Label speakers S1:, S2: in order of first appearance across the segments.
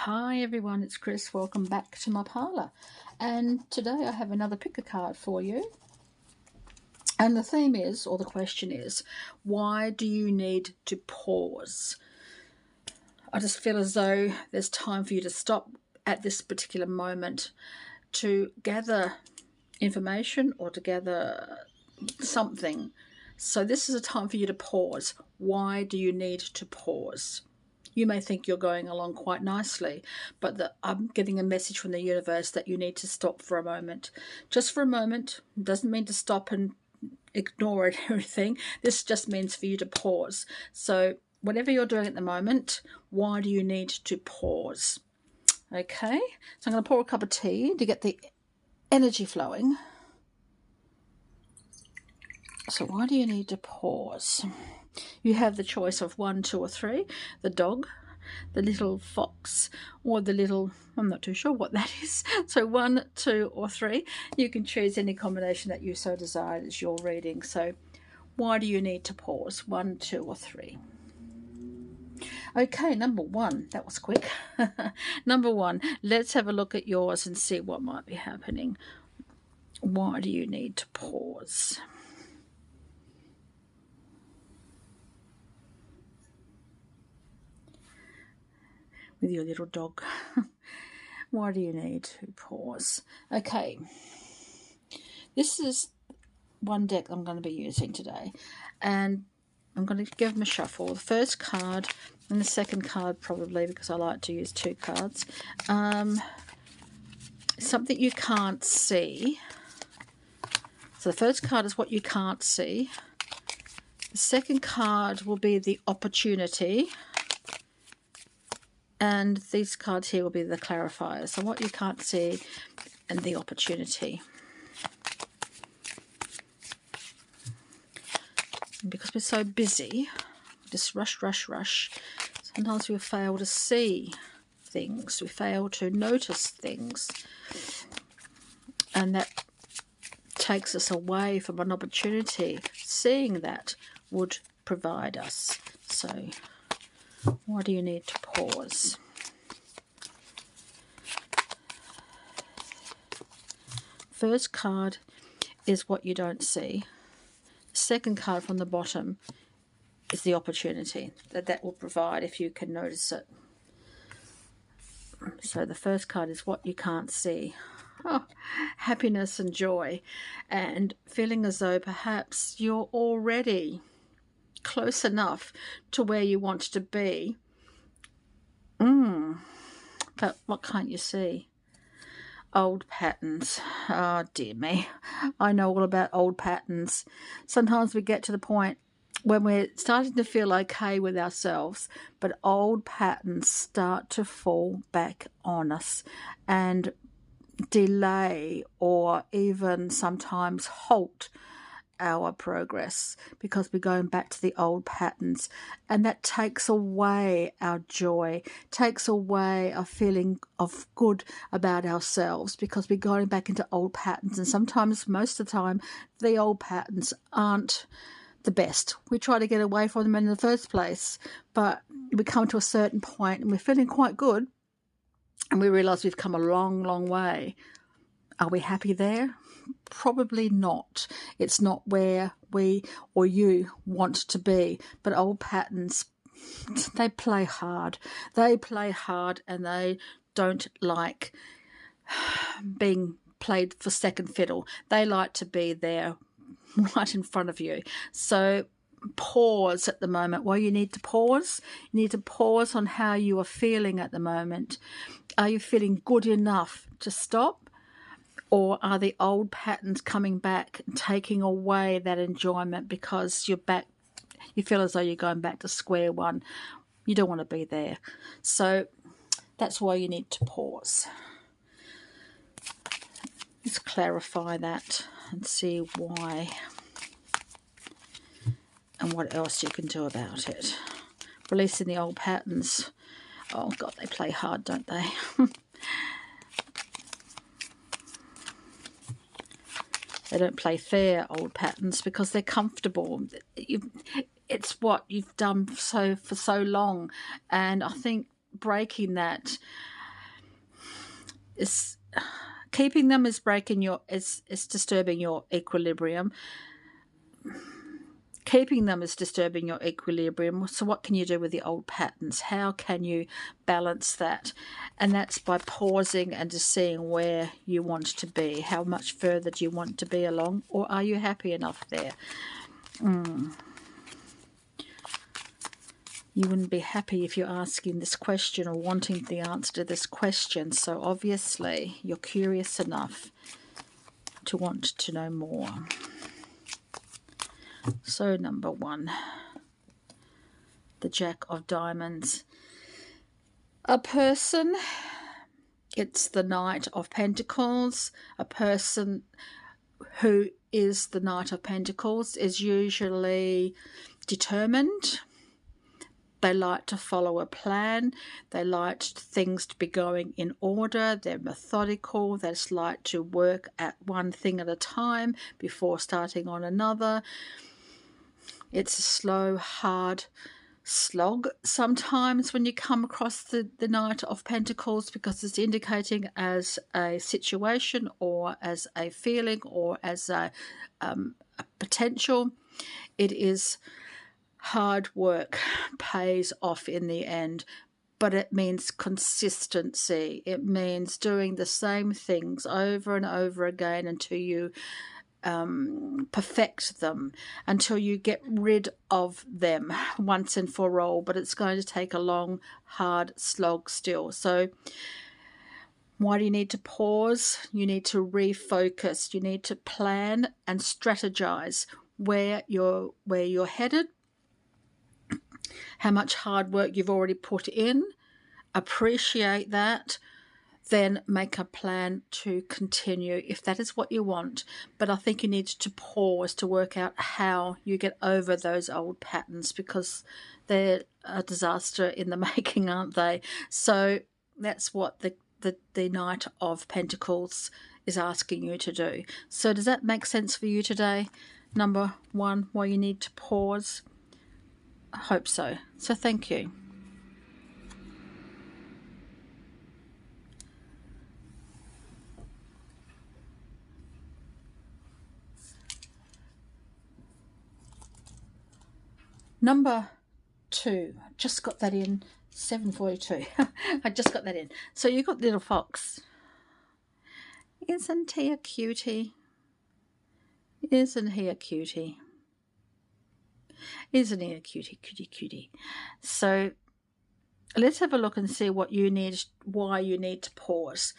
S1: Hi everyone, it's Chris. Welcome back to my parlour. And today I have another pick a card for you. And the theme is, or the question is, why do you need to pause? I just feel as though there's time for you to stop at this particular moment to gather information or to gather something. So this is a time for you to pause. Why do you need to pause? You may think you're going along quite nicely, but I'm getting a message from the universe that you need to stop for a moment. Just for a moment. It doesn't mean to stop and ignore it or anything. This just means for you to pause. So whatever you're doing at the moment, why do you need to pause? Okay, so I'm going to pour a cup of tea to get the energy flowing. So why do you need to pause? You have the choice of 1, 2 or 3. The dog, the little fox, or the little, I'm not too sure what that is. So 1, 2 or 3. You can choose any combination that you so desire as your reading. So why do you need to pause? 1, 2 or 3. Okay, number 1. That was quick. Number 1. Let's have a look at yours and see what might be happening. Why do you need to pause? With your little dog. Why do you need to pause? Okay, this is one deck I'm going to be using today, and I'm going to give them a shuffle. The first card and the second card probably, because I like to use 2 cards. Something you can't see. So the first card is what you can't see. The second card will be the opportunity. And these cards here will be the clarifiers. So what you can't see and the opportunity. And because we're so busy, just rush, sometimes we fail to see things. We fail to notice things. And that takes us away from an opportunity. Seeing that would provide us. So why do you need to pause? First card is what you don't see. The second card from the bottom is the opportunity that will provide if you can notice it. So the first card is what you can't see. Oh, happiness and joy, and feeling as though perhaps you're already close enough to where you want to be. But what can't you see? Old patterns. Oh dear me, I know all about old patterns. Sometimes we get to the point when we're starting to feel okay with ourselves, but old patterns start to fall back on us and delay or even sometimes halt our progress, because we're going back to the old patterns, and that takes away our joy, takes away our feeling of good about ourselves, because we're going back into old patterns. And sometimes, most of the time, the old patterns aren't the best. We try to get away from them in the first place, but we come to a certain point and we're feeling quite good, and we realize we've come a long way. Are we happy there? Probably not. It's not where we or you want to be. But old patterns, they play hard. They play hard, and they don't like being played for second fiddle. They like to be there right in front of you. So pause at the moment. Well, you need to pause. You need to pause on how you are feeling at the moment. Are you feeling good enough to stop? Or are the old patterns coming back and taking away that enjoyment because you're back, you feel as though you're going back to square one? You don't want to be there. So that's why you need to pause. Let's clarify that and see why and what else you can do about it. Releasing the old patterns. Oh God, they play hard, don't they? They don't play fair, old patterns, because they're comfortable. It's what you've done for so long, and I think breaking that is keeping them is breaking your, it's disturbing your equilibrium. Keeping them is disturbing your equilibrium. So what can you do with the old patterns? How can you balance that? And that's by pausing and just seeing where you want to be. How much further do you want to be along? Or are you happy enough there? You wouldn't be happy if you're asking this question or wanting the answer to this question. So obviously you're curious enough to want to know more. So number 1, the Jack of Diamonds. A person, it's the Knight of Pentacles. A person who is the Knight of Pentacles is usually determined. They like to follow a plan. They like things to be going in order. They're methodical. They just like to work at one thing at a time before starting on another. It's a slow, hard slog sometimes when you come across the Knight of Pentacles, because it's indicating as a situation or as a feeling or as a potential. It is hard work, pays off in the end, but it means consistency. It means doing the same things over and over again until you perfect them, until you get rid of them once and for all. But it's going to take a long, hard slog still. So why do you need to pause? You need to refocus. You need to plan and strategize where you're headed, how much hard work you've already put in. Appreciate that. Then make a plan to continue if that is what you want. But I think you need to pause to work out how you get over those old patterns, because they're a disaster in the making, aren't they? So that's what the Knight of Pentacles is asking you to do. So does that make sense for you today? Number 1, why you need to pause? I hope so. So thank you. Number 2, just got that in, 7:42. I just got that in. So you got little fox. Isn't he a cutie? Isn't he a cutie? Isn't he a cutie, cutie, cutie? So let's have a look and see what you need, why you need to pause.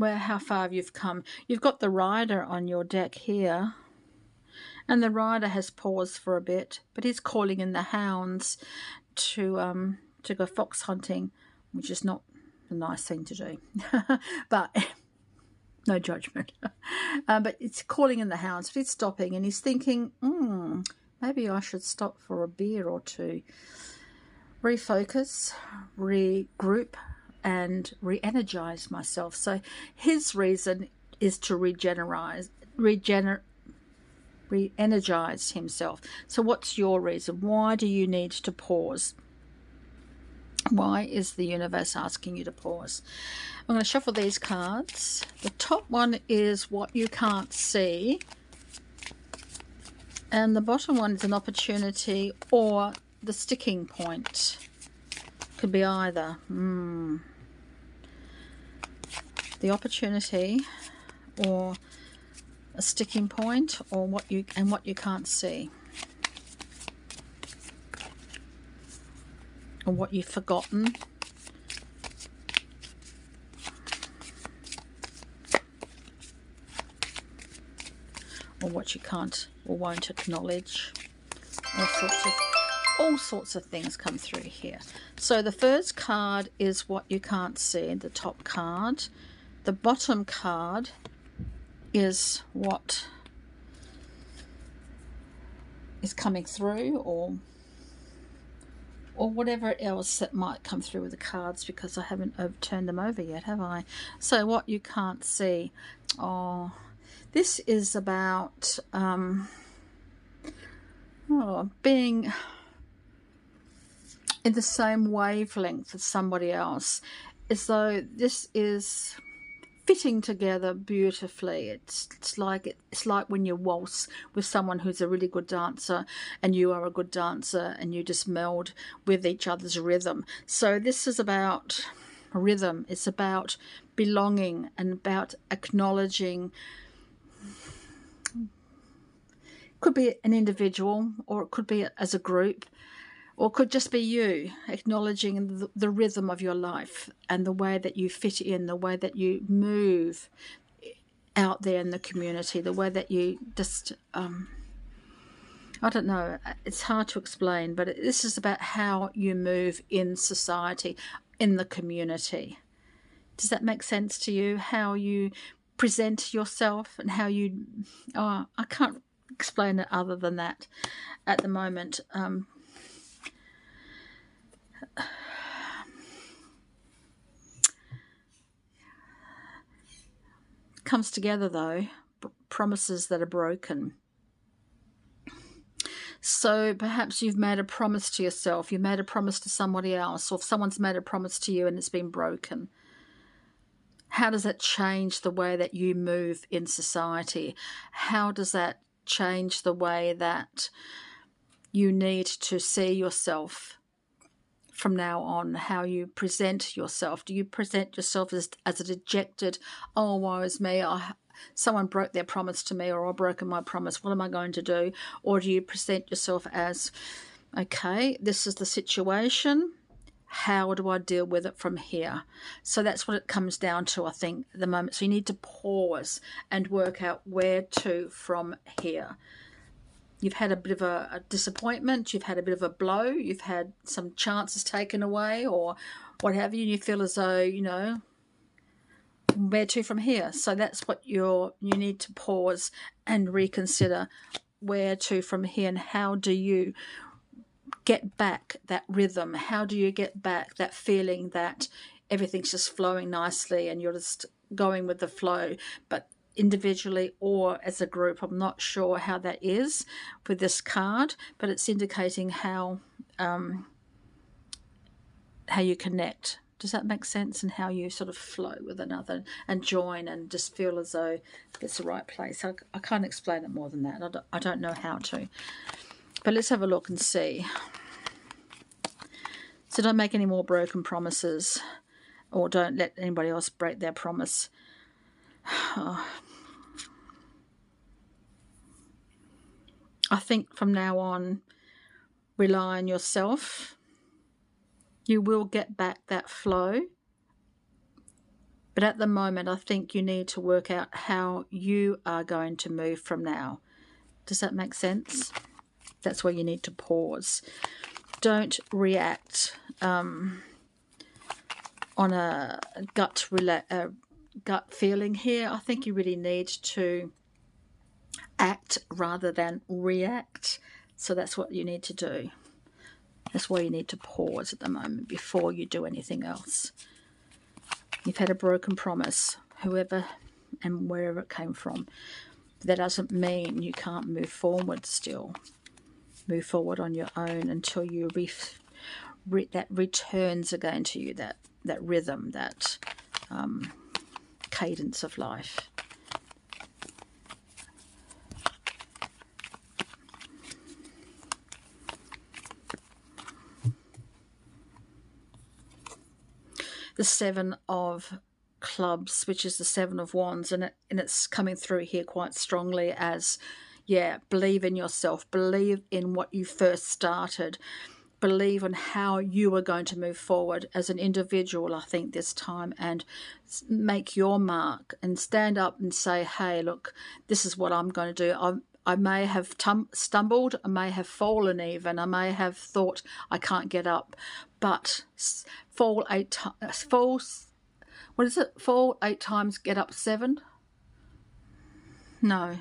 S1: How far you've come. You've got the Rider on your deck here. And the Rider has paused for a bit, but he's calling in the hounds to go fox hunting, which is not a nice thing to do. But no judgment. But it's calling in the hounds, but he's stopping and he's thinking, maybe I should stop for a beer or two. Refocus, regroup, and re-energize myself. So his reason is to re-energize himself. So what's your reason? Why do you need to pause? Why is the universe asking you to pause? I'm going to shuffle these cards. The top one is what you can't see, and the bottom one is an opportunity or the sticking point. Could be either. The opportunity or a sticking point, or what you can't see, or what you've forgotten, or what you can't or won't acknowledge. All sorts of things come through here. So the first card is what you can't see, the top card. The bottom card is what is coming through, or whatever else that might come through with the cards, because I haven't turned them over yet, have I? So what you can't see. Oh, this is about being in the same wavelength as somebody else. as though this is fitting together beautifully. It's like when you waltz with someone who's a really good dancer and you are a good dancer, and you just meld with each other's rhythm. So this is about rhythm. It's about belonging and about acknowledging. Could be an individual, or it could be as a group, or it could just be you acknowledging the rhythm of your life and the way that you fit in, the way that you move out there in the community, the way that you just, I don't know, it's hard to explain, but this is about how you move in society, in the community. Does that make sense to you? How you present yourself and how you, I can't explain it other than that at the moment. Comes together though, promises that are broken. So perhaps you've made a promise to yourself, you've made a promise to somebody else, or if someone's made a promise to you and it's been broken. How does that change the way that you move in society? How does that change the way that you need to see yourself from now on, how you present yourself? Do you present yourself as a dejected, oh, woe is me, someone broke their promise to me, or I've broken my promise, what am I going to do? Or do you present yourself as, okay, this is the situation, how do I deal with it from here? So that's what it comes down to, I think, at the moment. So you need to pause and work out where to from here. You've had a bit of a disappointment, you've had a bit of a blow, you've had some chances taken away or what have you, and you feel as though, you know, where to from here? So that's what you need to pause and reconsider, where to from here, and how do you get back that rhythm? How do you get back that feeling that everything's just flowing nicely and you're just going with the flow? But individually or as a group, I'm not sure how that is with this card, but it's indicating how you connect. Does that make sense? And how you sort of flow with another and join and just feel as though it's the right place. I can't explain it more than that. I don't know how to. But let's have a look and see. So don't make any more broken promises, or don't let anybody else break their promise. I think from now on, rely on yourself. You will get back that flow. But at the moment, I think you need to work out how you are going to move from now. Does that make sense? That's where you need to pause. Don't react on a gut feeling here. I think you really need to act rather than react. So that's what you need to do. That's why you need to pause at the moment before you do anything else. You've had a broken promise, whoever and wherever it came from. That doesn't mean you can't move forward still. Move forward on your own until you that returns again to you, that rhythm, that cadence of life. The Seven of Clubs, which is the Seven of Wands, and it's coming through here quite strongly as, yeah, believe in yourself, believe in what you first started, believe in how you are going to move forward as an individual, I think, this time, and make your mark and stand up and say, hey, look, this is what I'm going to do. I may have stumbled, I may have fallen even, I may have thought I can't get up, but fall 8 times, what is it? Fall 8 times, get up 7? No.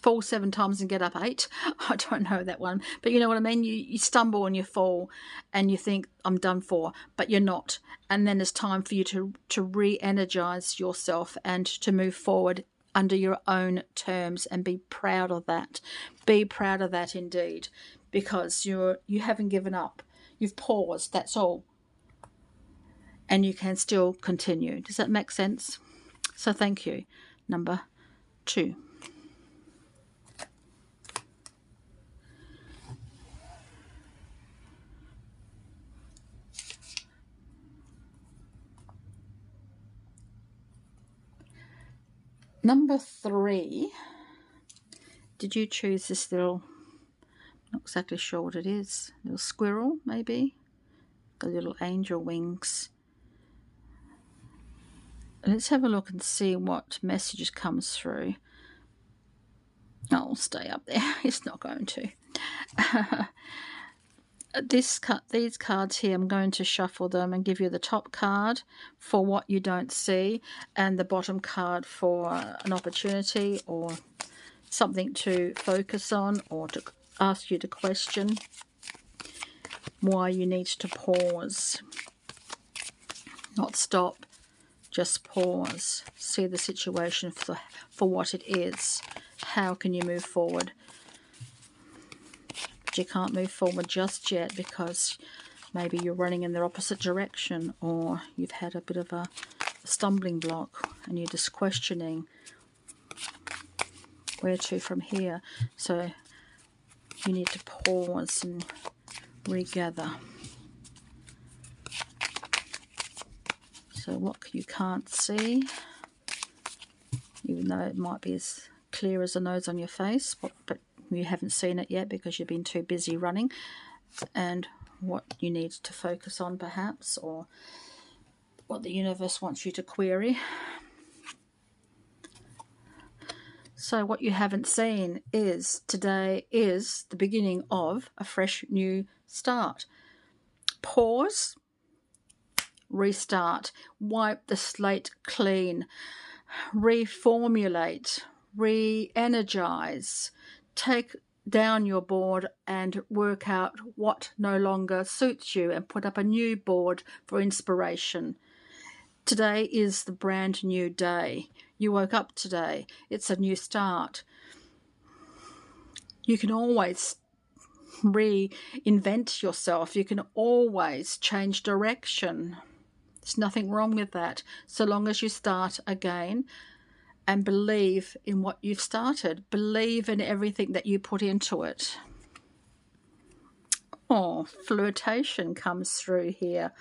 S1: Fall 7 times and get up 8. I don't know that one, but you know what I mean. You stumble and you fall and you think I'm done for, but you're not. And then it's time for you to re-energize yourself and to move forward under your own terms, and be proud of that. Be proud of that indeed, because you haven't given up. You've paused. That's all. and you can still continue. Does that make sense? So thank you. Number 2. Number 3. Did you choose this little, not exactly sure what it is, little squirrel maybe? The little angel wings. Let's have a look and see what messages comes through. I'll stay up there. It's not going to. These cards here, I'm going to shuffle them and give you the top card for what you don't see, and the bottom card for an opportunity or something to focus on, or to ask you to question why you need to pause. Not stop, just pause. See the situation for what it is. How can you move forward? But you can't move forward just yet because maybe you're running in the opposite direction, or you've had a bit of a stumbling block and you're just questioning where to from here. So you need to pause and regather. So what you can't see, even though it might be as clear as a nose on your face, but you haven't seen it yet because you've been too busy running, and what you need to focus on perhaps, or what the universe wants you to query. So what you haven't seen is today is the beginning of a fresh new start. Pause, restart, wipe the slate clean, reformulate, re-energize, take down your board and work out what no longer suits you and put up a new board for inspiration. Today is the brand new day. You woke up today. It's a new start. You can always reinvent yourself. You can always change direction. There's nothing wrong with that, so long as you start again and believe in what you've started. Believe in everything that you put into it. Oh, flirtation comes through here.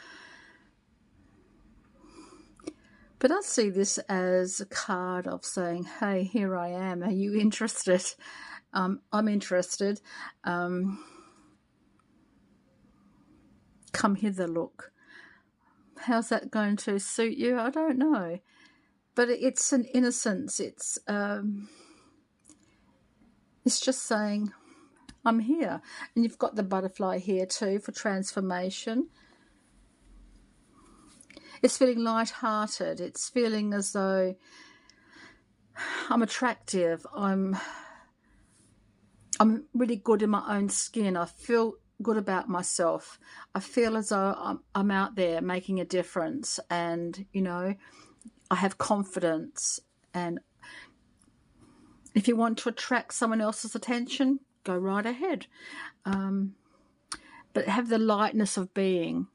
S1: But I see this as a card of saying, hey, here I am. Are you interested? I'm interested. Come hither, look. How's that going to suit you? I don't know. But it's an innocence. It's just saying, I'm here. And you've got the butterfly here too for transformation. It's feeling light-hearted. It's feeling as though I'm attractive. I'm really good in my own skin. I feel good about myself. I feel as though I'm out there making a difference, and you know, I have confidence. And if you want to attract someone else's attention, go right ahead. But have the lightness of being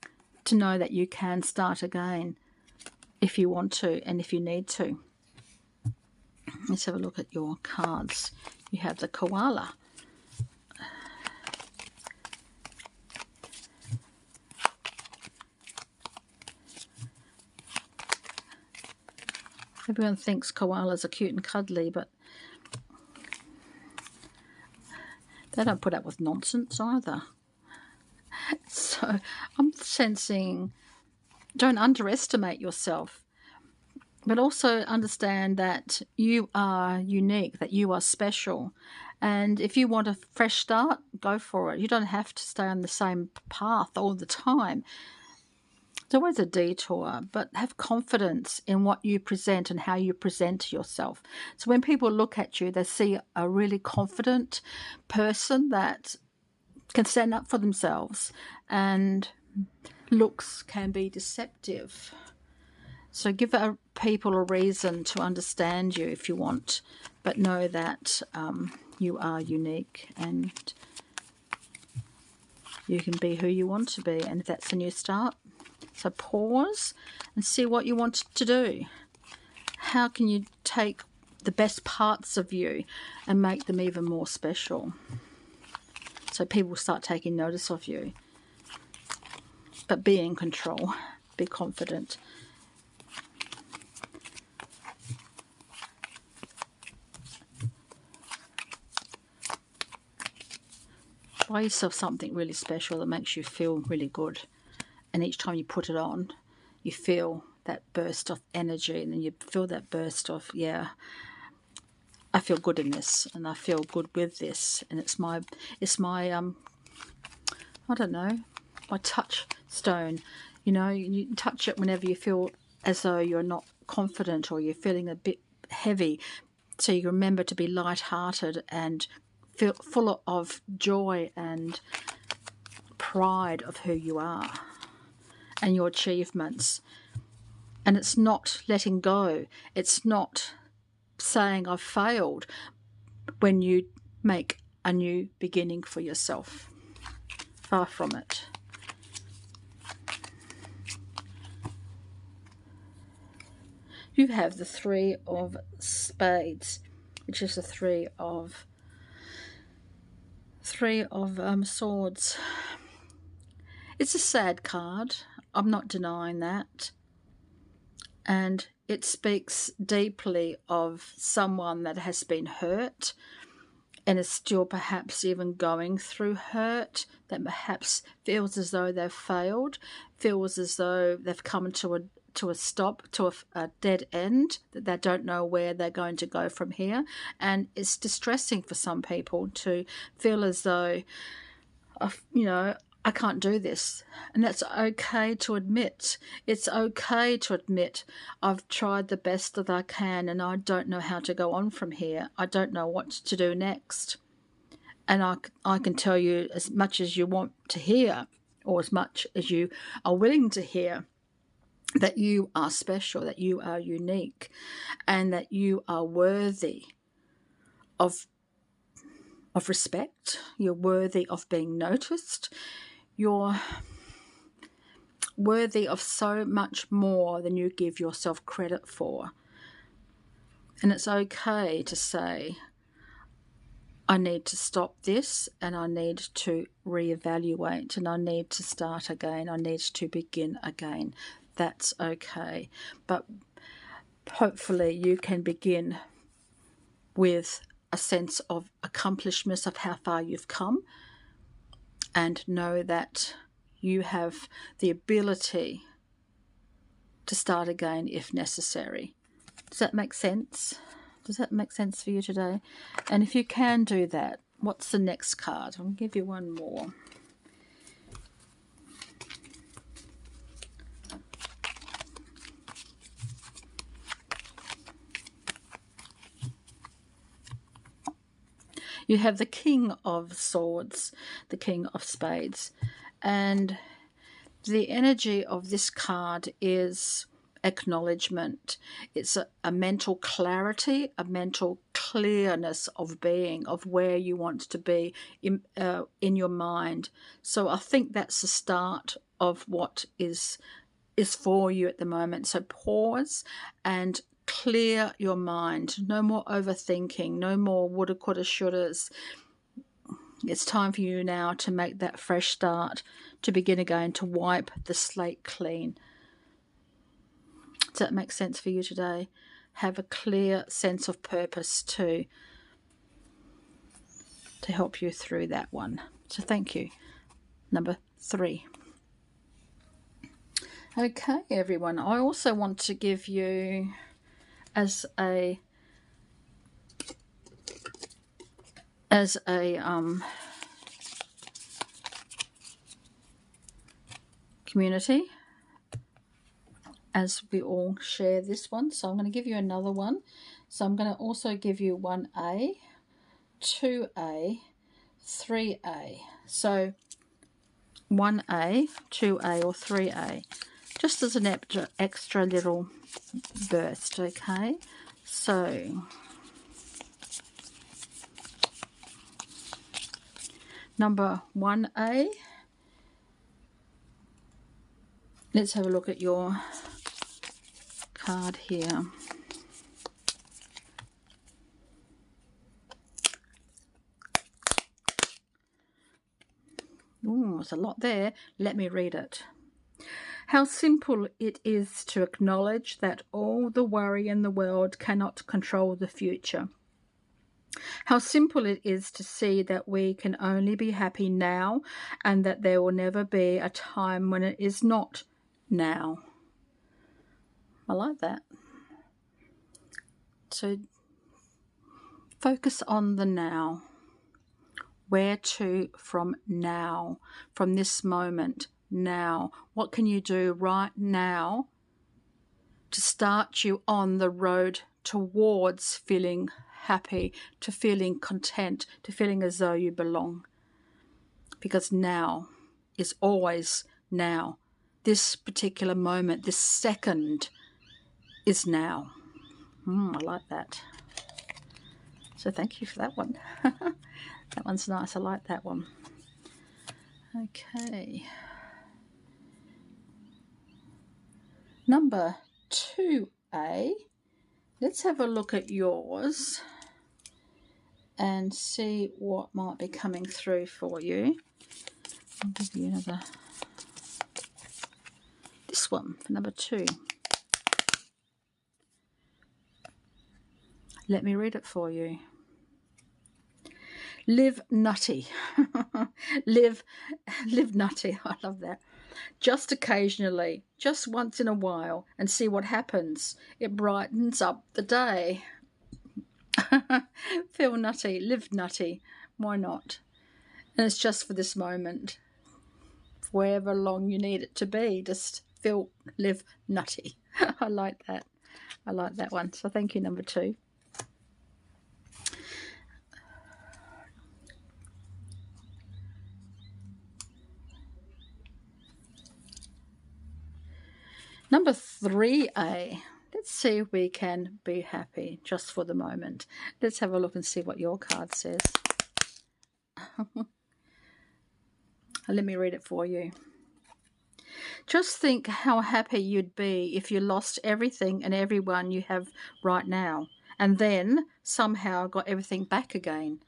S1: to know that you can start again if you want to and if you need to. Let's have a look at your cards. You have the koala. Everyone thinks koalas are cute and cuddly, but they don't put up with nonsense either. So I'm sensing, don't underestimate yourself, but also understand that you are unique, that you are special. And if you want a fresh start, go for it. You don't have to stay on the same path all the time. It's always a detour, but have confidence in what you present and how you present yourself. So when people look at you, they see a really confident person that can stand up for themselves, and looks can be deceptive. So give people a reason to understand you if you want, but know that you are unique and you can be who you want to be. And if that's a new start, So pause and see what you want to do. How can you take the best parts of you and make them even more special? So people start taking notice of you. But be in control. Be confident. Buy yourself something really special that makes you feel really good. And each time you put it on, you feel that burst of energy, and then you feel that burst of, yeah, I feel good in this, and I feel good with this, and it's my I don't know, my touchstone. You know, you touch it whenever you feel as though you're not confident or you're feeling a bit heavy, so you remember to be light-hearted and feel full of joy and pride of who you are and your achievements. And it's not letting go. It's not saying I've failed when you make a new beginning for yourself. Far from it. You have the Three of Spades, which is the Three of Swords. It's a sad card. I'm not denying that. And it speaks deeply of someone that has been hurt and is still perhaps even going through hurt, that perhaps feels as though they've failed, feels as though they've come to a stop, to a dead end, that they don't know where they're going to go from here. And it's distressing for some people to feel as though, you know, I can't do this. And that's okay to admit. It's okay to admit I've tried the best that I can and I don't know how to go on from here. I don't know what to do next. And I can tell you as much as you want to hear, or as much as you are willing to hear, that you are special, that you are unique, and that you are worthy of respect. You're worthy of being noticed. You're worthy of so much more than you give yourself credit for. And it's okay to say, I need to stop this, and I need to reevaluate, and I need to start again. I need to begin again. That's okay. But hopefully you can begin with a sense of accomplishment of how far you've come, and know that you have the ability to start again if necessary. Does that make sense? Does that make sense for you today? And if you can do that, what's the next card? I'll give you one more. You have the King of Swords, the King of Spades, and the energy of this card is acknowledgement. It's a mental clarity, a mental clearness of being, of where you want to be in your mind. So I think that's the start of what is for you at the moment. So pause and clear your mind. No more overthinking, no more woulda, coulda, shouldas. It's time for you now to make that fresh start, to begin again, to wipe the slate clean. Does that make sense for you today? Have a clear sense of purpose to help you through that one. So thank you. Number 3. Okay, everyone. I also want to give you, as a community, as we all share this one. So I'm going to give you another one. So I'm going to also give you 1A, 2A, 3A. So 1A, 2A or 3A, just as an extra little burst, okay? So number 1A Let's have a look at your card here. Ooh, there's a lot there. Let me read it. How simple it is to acknowledge that all the worry in the world cannot control the future. How simple it is to see that we can only be happy now and that there will never be a time when it is not now. I like that. So focus on the now. Where to from now, from this moment now? What can you do right now to start you on the road towards feeling happy, to feeling content, to feeling as though you belong? Because now is always now. This particular moment, this second is now. I like that. So thank you for that one. That one's nice. I like that one. Okay. Number 2A. Let's have a look at yours and see what might be coming through for you. I'll give you another. This one for number 2. Let me read it for you. Live nutty. live nutty. I love that. Just occasionally, just once in a while, and see what happens. It brightens up the day. Feel nutty, live nutty. Why not? And it's just for this moment. Wherever long you need it to be, just live nutty. I like that. I like that one. So thank you, number 2. Number 3A. Let's see if we can be happy just for the moment. Let's have a look and see what your card says. Let me read it for you. Just think how happy you'd be if you lost everything and everyone you have right now, and then somehow got everything back again.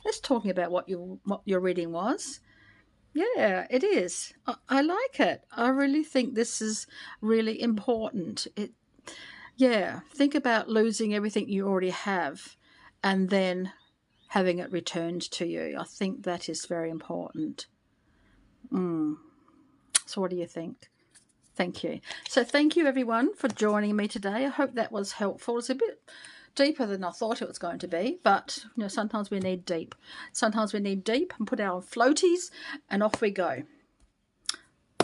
S1: Let's talk about what your reading was. Yeah, it is. I like it. I really think this is really important. Yeah, think about losing everything you already have and then having it returned to you. I think that is very important. So what do you think? Thank you. So thank you, everyone, for joining me today. I hope that was helpful. It's a bit deeper than I thought it was going to be, but you know, sometimes we need deep. Sometimes we need deep and put our floaties and off we go.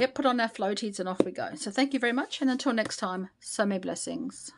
S1: Yep, put on our floaties and off we go. So thank you very much, and until next time, so many blessings.